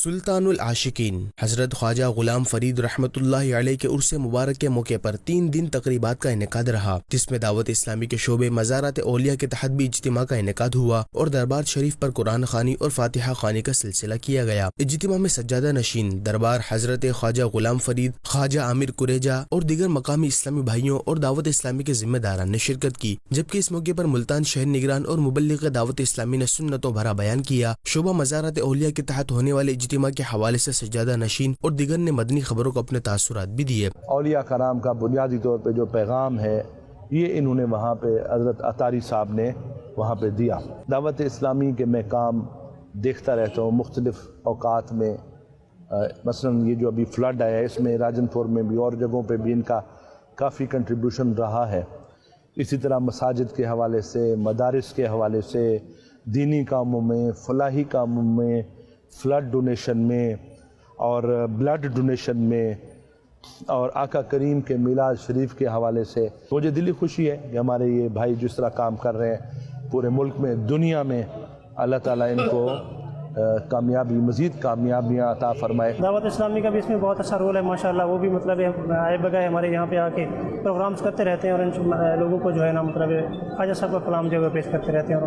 سلطان العاشقین حضرت خواجہ غلام فرید رحمۃ اللہ علیہ کے عرس مبارک کے موقع پر 3 دن تقریبات کا انعقاد رہا، جس میں دعوت اسلامی کے شعبے مزارات اولیاء کے تحت بھی اجتماع کا انعقاد ہوا اور دربار شریف پر قرآن خوانی اور فاتحہ خوانی کا سلسلہ کیا گیا۔ اجتماع میں سجادہ نشین دربار حضرت خواجہ غلام فرید، خواجہ عامر قریجہ اور دیگر مقامی اسلامی بھائیوں اور دعوت اسلامی کے ذمہ داران نے شرکت کی، جبکہ اس موقع پر ملتان شہر نگران اور مبلغ دعوت اسلامی نے سنتوں بھرا بیان کیا۔ شعبہ مزارات اولیاء کے تحت ہونے والے اجتماع کے حوالے سے سجادہ نشین اور دیگر نے مدنی خبروں کو اپنے تاثرات بھی دیے۔ اولیاء کرام کا بنیادی طور پہ جو پیغام ہے یہ انہوں نے وہاں پہ حضرت عطاری صاحب نے وہاں پہ دیا۔ دعوت اسلامی کے میں کام دیکھتا رہتا ہوں مختلف اوقات میں، مثلا یہ جو ابھی فلڈ آیا ہے اس میں راجن پور میں بھی اور جگہوں پہ بھی ان کا کافی کنٹریبیوشن رہا ہے۔ اسی طرح مساجد کے حوالے سے، مدارس کے حوالے سے، دینی کاموں میں، فلاحی کاموں میں، فلڈ ڈونیشن میں اور بلڈ ڈونیشن میں اور آقا کریم کے میلاد شریف کے حوالے سے مجھے دلی خوشی ہے کہ ہمارے یہ بھائی جس طرح کام کر رہے ہیں پورے ملک میں، دنیا میں، اللہ تعالیٰ ان کو کامیابی، مزید کامیابیاں عطا فرمائے۔ دعوت اسلامی کا بھی اس میں بہت اچھا رول ہے ماشاءاللہ، وہ بھی مطلب آئے بگائے ہمارے یہاں پہ آ کے پروگرامز کرتے رہتے ہیں اور ان لوگوں کو جو ہے نا مطلب خواجہ صاحب کا کلام جو ہے پیش کرتے رہتے ہیں۔